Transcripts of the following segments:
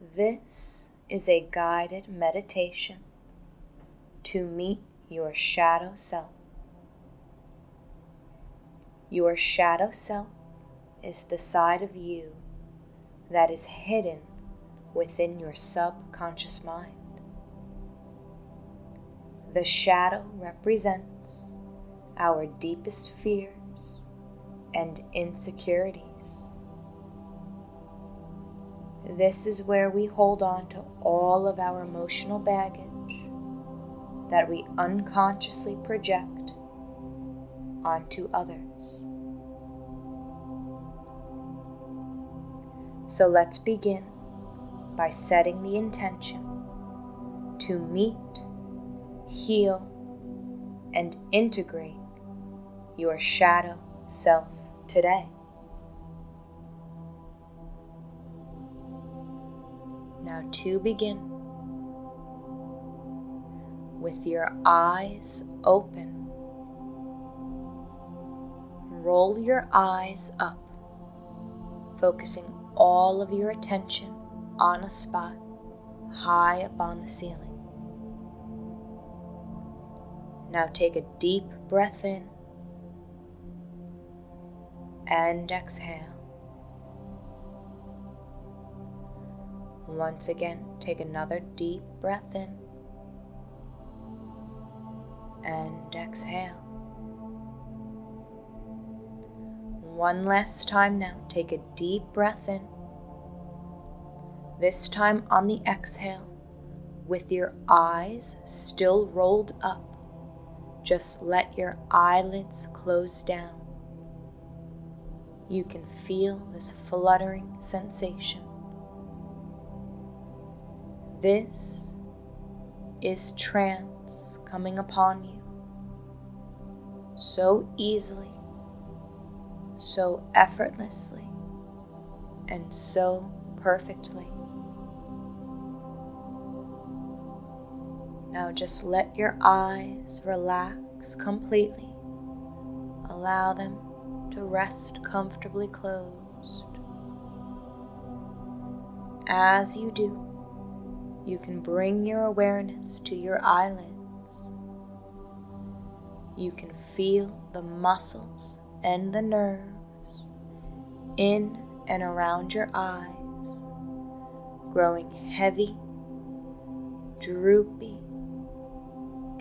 This is a guided meditation to meet your shadow self. Your shadow self is the side of you that is hidden within your subconscious mind. The shadow represents our deepest fears and insecurities. This is where we hold on to all of our emotional baggage that we unconsciously project onto others. So let's begin by setting the intention to meet, heal, and integrate your shadow self today. Now to begin, with your eyes open, roll your eyes up, focusing all of your attention on a spot high up on the ceiling. Now take a deep breath in and exhale. Once again, take another deep breath in and exhale. One last time now, take a deep breath in. This time on the exhale, with your eyes still rolled up, just let your eyelids close down. You can feel this fluttering sensation. This is trance coming upon you so easily, so effortlessly, and so perfectly. Now just let your eyes relax completely. Allow them to rest comfortably closed. As you do, you can bring your awareness to your eyelids. You can feel the muscles and the nerves in and around your eyes growing heavy, droopy,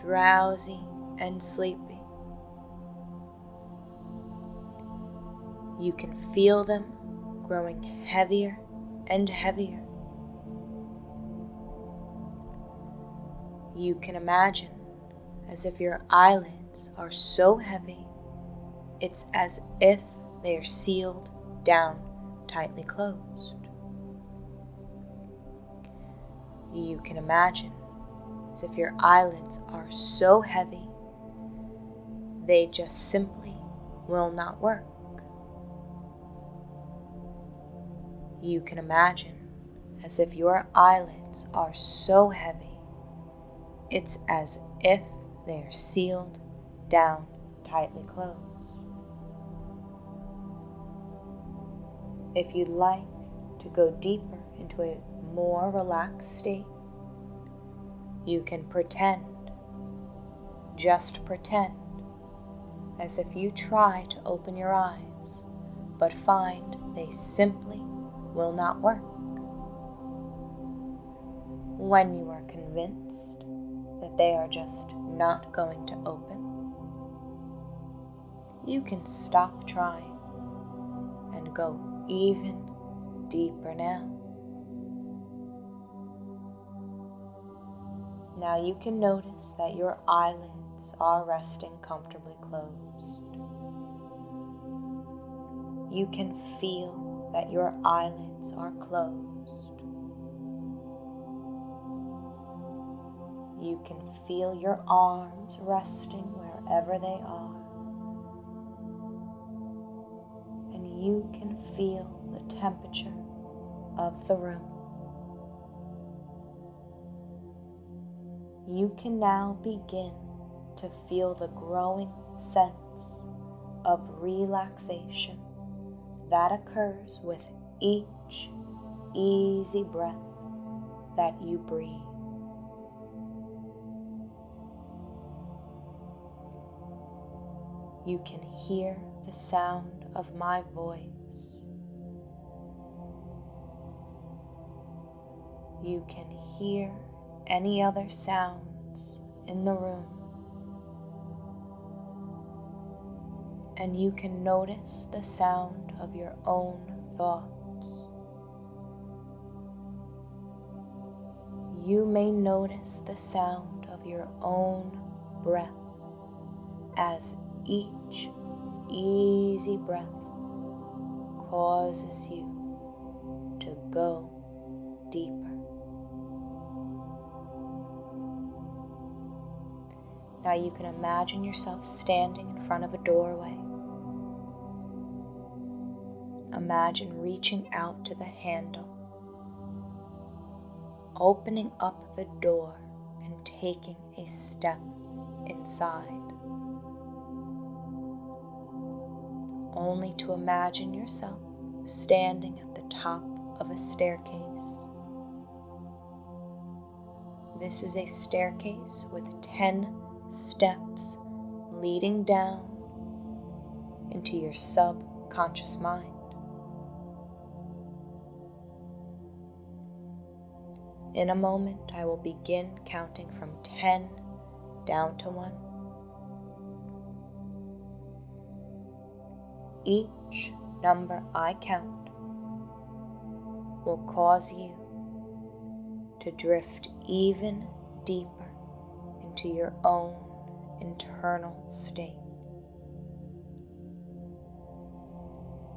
drowsy, and sleepy. You can feel them growing heavier and heavier. You can imagine as if your eyelids are so heavy, it's as if they are sealed down, tightly closed. You can imagine as if your eyelids are so heavy, they just simply will not work. You can imagine as if your eyelids are so heavy, it's as if they are sealed down, tightly closed. If you'd like to go deeper into a more relaxed state, you can pretend, just pretend, as if you try to open your eyes, but find they simply will not work. When you are convinced that they are just not going to open, you can stop trying and go even deeper now. Now you can notice that your eyelids are resting comfortably closed. You can feel that your eyelids are closed. You can feel your arms resting wherever they are. And you can feel the temperature of the room. You can now begin to feel the growing sense of relaxation that occurs with each easy breath that you breathe. You can hear the sound of my voice. You can hear any other sounds in the room. And you can notice the sound of your own thoughts. You may notice the sound of your own breath as each easy breath causes you to go deeper. Now you can imagine yourself standing in front of a doorway. Imagine reaching out to the handle, opening up the door and taking a step inside, only to imagine yourself standing at the top of a staircase. This is a staircase with 10 steps leading down into your subconscious mind. In a moment, I will begin counting from 10 down to 1. Each number I count will cause you to drift even deeper into your own internal state.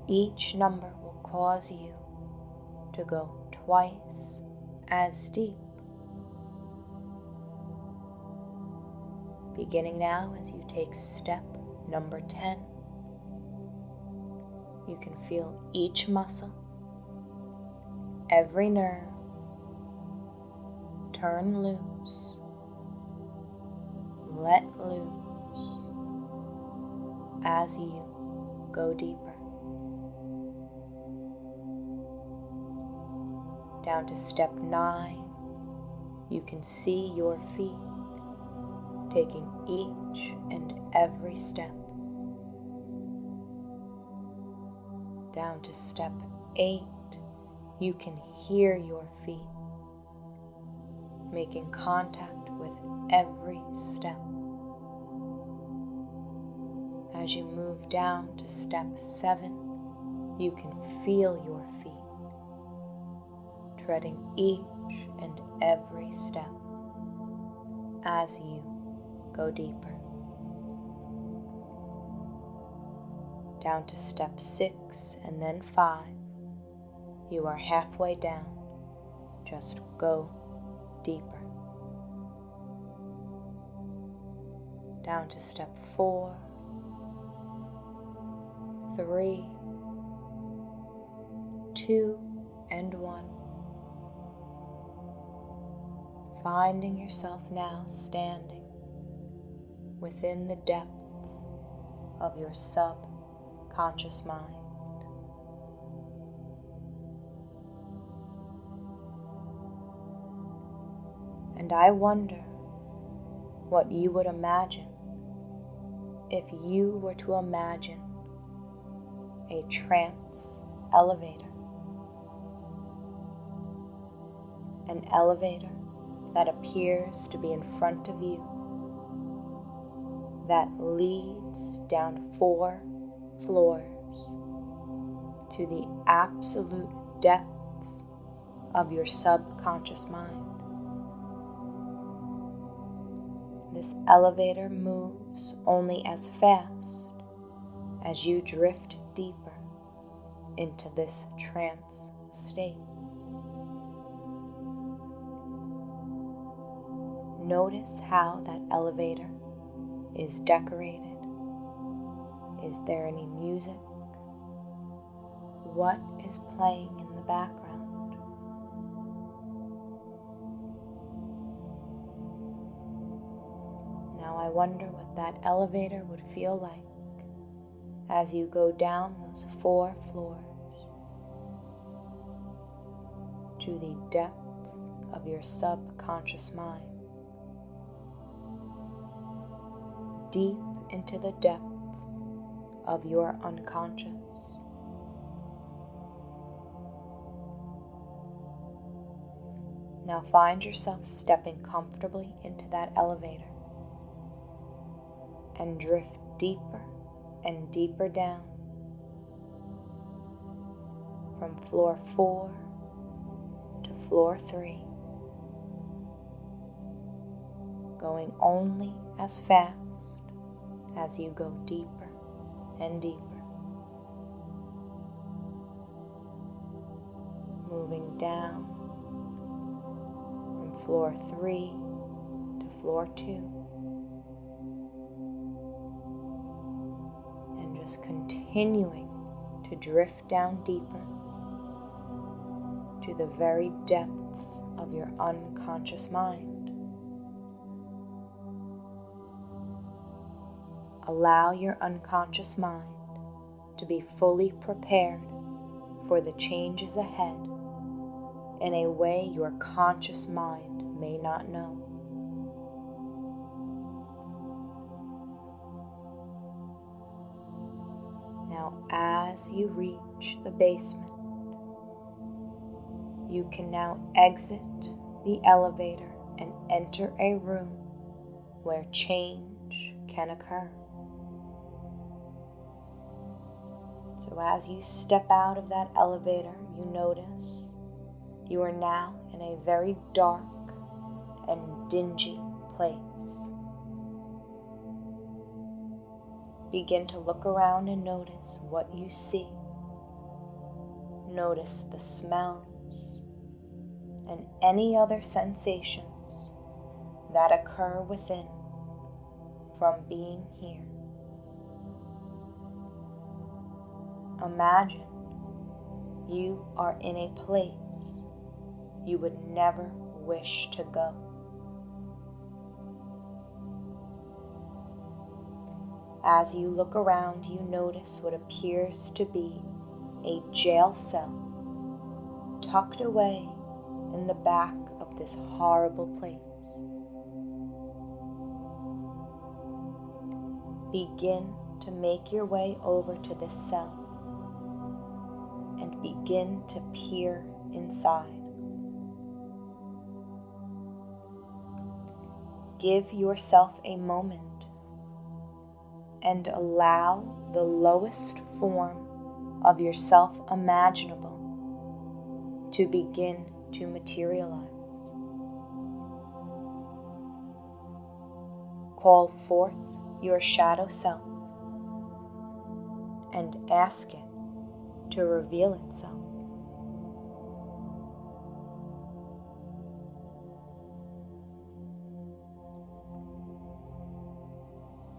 Each number will cause you to go twice as deep. Beginning now, as you take step number 10, you can feel each muscle, every nerve turn loose, let loose as you go deeper. Down to step 9, you can see your feet taking each and every step. Down to step 8, you can hear your feet making contact with every step. As you move down to step 7, you can feel your feet treading each and every step as you go deeper. Down to step 6 and then 5, you are halfway down. Just go deeper. Down to step 4, 3, 2, and 1. Finding yourself now standing within the depths of your subconscious mind. And I wonder what you would imagine if you were to imagine a trance elevator. An elevator that appears to be in front of you, that leads down 4 floors to the absolute depths of your subconscious mind. This elevator moves only as fast as you drift deeper into this trance state. Notice how that elevator is decorated. Is there any music? What is playing in the background? Now I wonder what that elevator would feel like as you go down those 4 floors to the depths of your subconscious mind, deep into the depths of your unconscious. Now find yourself stepping comfortably into that elevator and drift deeper and deeper down from floor 4 to floor 3, going only as fast as you go deeper and deeper, moving down from floor 3 to floor 2, and just continuing to drift down deeper to the very depths of your unconscious mind. Allow your unconscious mind to be fully prepared for the changes ahead in a way your conscious mind may not know. Now, as you reach the basement, you can now exit the elevator and enter a room where change can occur. So as you step out of that elevator, you notice you are now in a very dark and dingy place. Begin to look around and notice what you see. Notice the smells and any other sensations that occur within from being here. Imagine you are in a place you would never wish to go. As you look around, you notice what appears to be a jail cell tucked away in the back of this horrible place. Begin to make your way over to this cell and begin to peer inside. Give yourself a moment and allow the lowest form of yourself imaginable to begin to materialize. Call forth your shadow self and ask it to reveal itself.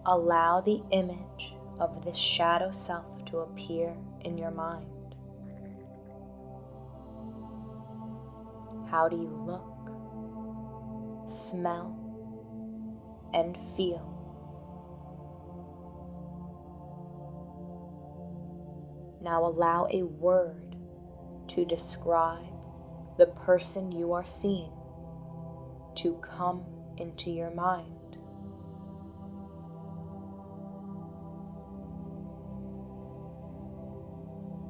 Allow the image of this shadow self to appear in your mind. How do you look, smell, and feel? Now allow a word to describe the person you are seeing to come into your mind.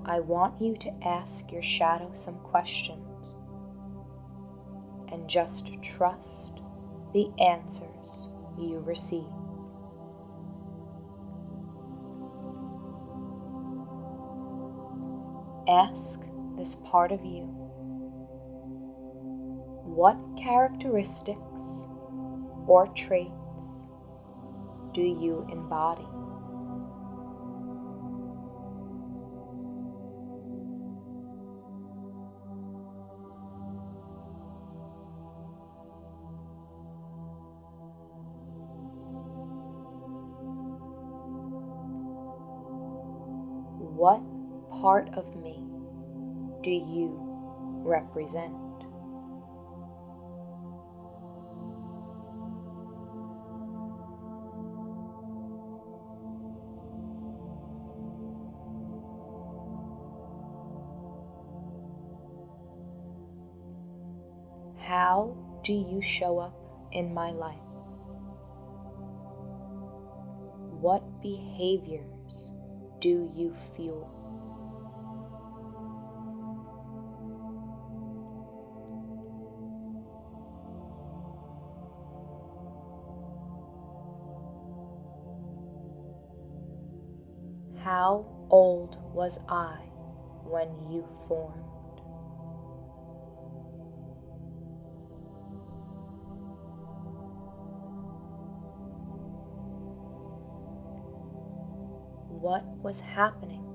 I want you to ask your shadow some questions and just trust the answers you receive. Ask this part of you, what characteristics or traits do you embody? What part of me do you represent? How do you show up in my life? What behaviors do you fuel? How old was I when you formed? What was happening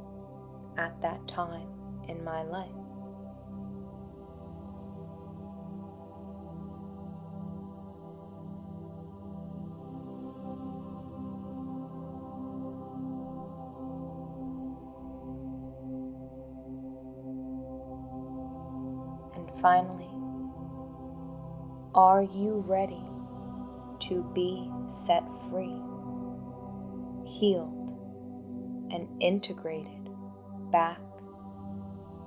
at that time in my life? And finally, are you ready to be set free, healed, and integrated back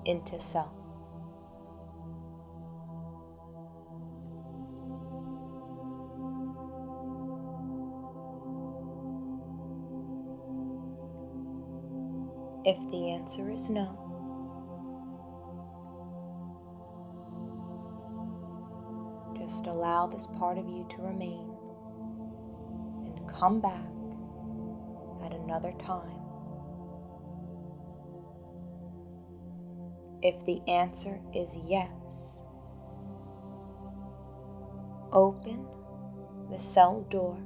into self? If the answer is no, just allow this part of you to remain and come back at another time. If the answer is yes, open the cell door,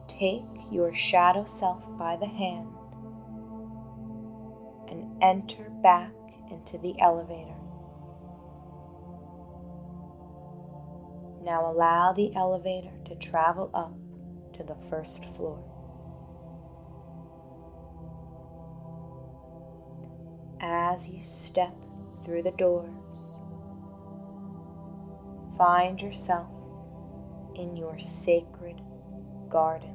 take your shadow self by the hand, and enter back into the elevator. Now allow the elevator to travel up to the first floor. As you step through the doors, find yourself in your sacred garden.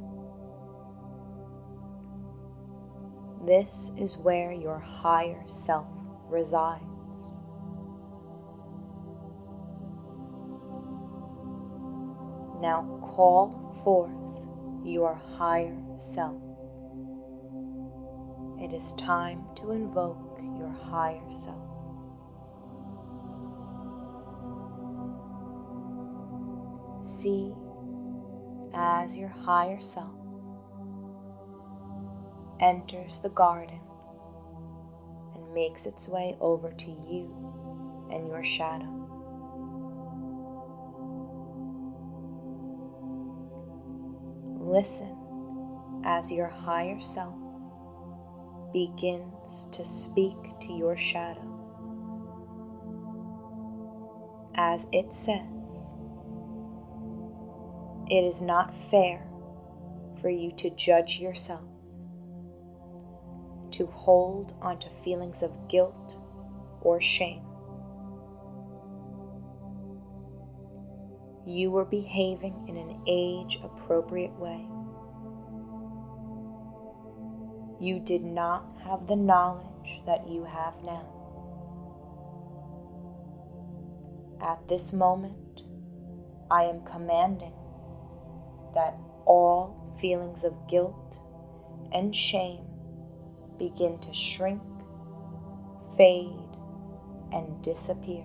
This is where your higher self resides. Now call forth your higher self. It is time to invoke your higher self. See as your higher self enters the garden and makes its way over to you and your shadow. Listen as your higher self begins to speak to your shadow. As it says, it is not fair for you to judge yourself, to hold onto feelings of guilt or shame. You were behaving in an age-appropriate way. You did not have the knowledge that you have now. At this moment, I am commanding that all feelings of guilt and shame begin to shrink, fade, and disappear.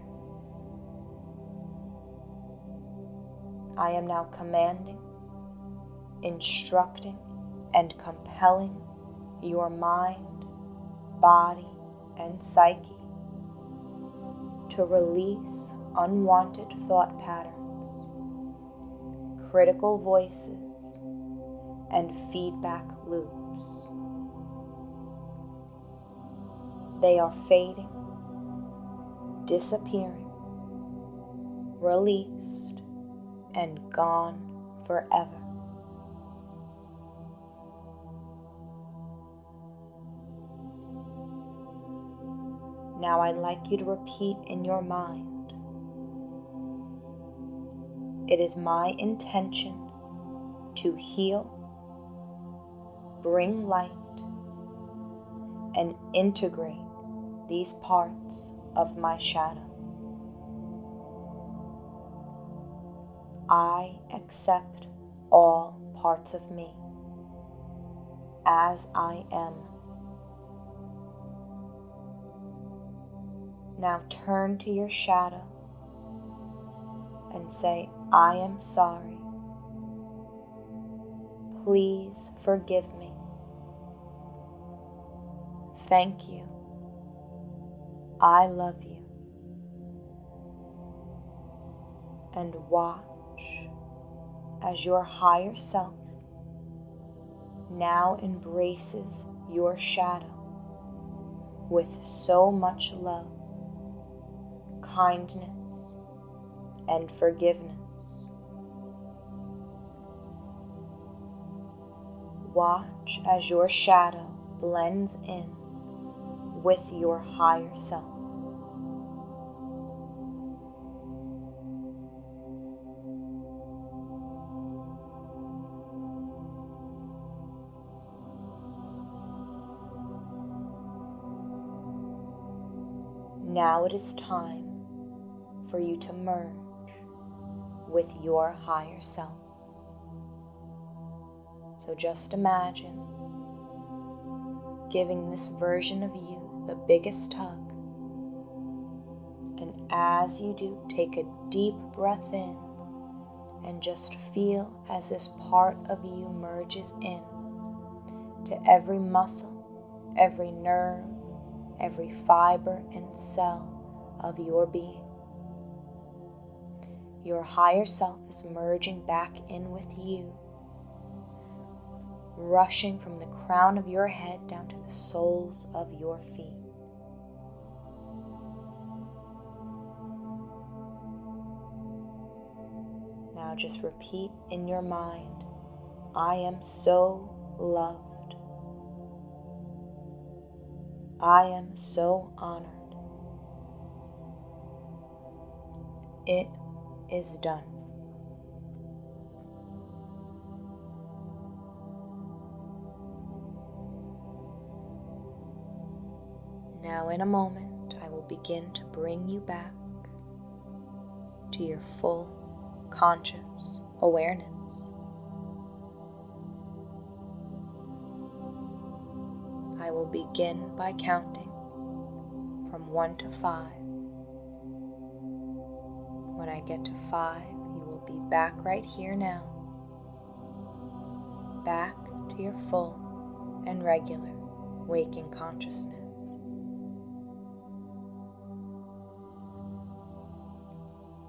I am now commanding, instructing, and compelling your mind, body, and psyche to release unwanted thought patterns, critical voices, and feedback loops. They are fading, disappearing, released, and gone forever. Now I'd like you to repeat in your mind, it is my intention to heal, bring light, and integrate these parts of my shadow. I accept all parts of me as I am. Now turn to your shadow and say, I am sorry. Please forgive me. Thank you. I love you. And watch as your higher self now embraces your shadow with so much love, kindness, and forgiveness. Watch as your shadow blends in with your higher self. Now it is time for you to merge with your higher self. So just imagine giving this version of you the biggest hug. And as you do, take a deep breath in and just feel as this part of you merges in to every muscle, every nerve, every fiber and cell of your being. Your higher self is merging back in with you, rushing from the crown of your head down to the soles of your feet. Now just repeat in your mind, I am so loved. I am so honored. It is done. Now in a moment, I will begin to bring you back to your full conscious awareness. I will begin by counting from 1 to 5. When I get to 5, you will be back right here now, back to your full and regular waking consciousness.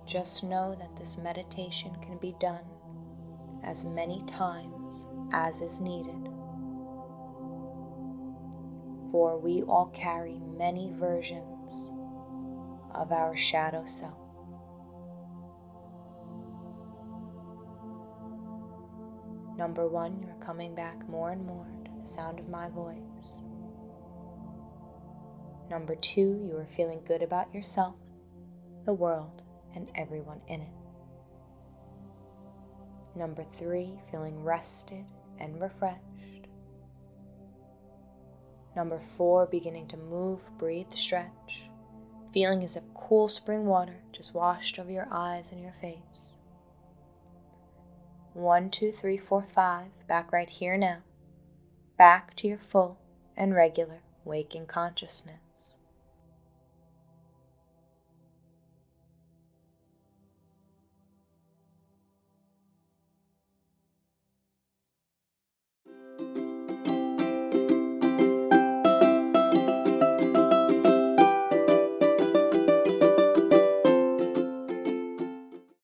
Just know that this meditation can be done as many times as is needed, for we all carry many versions of our shadow self. Number 1, you're coming back more and more to the sound of my voice. Number 2, you are feeling good about yourself, the world, and everyone in it. Number 3, feeling rested and refreshed. Number 4, beginning to move, breathe, stretch, feeling as if cool spring water just washed over your eyes and your face. 1, 2, 3, 4, 5, back right here now, back to your full and regular waking consciousness.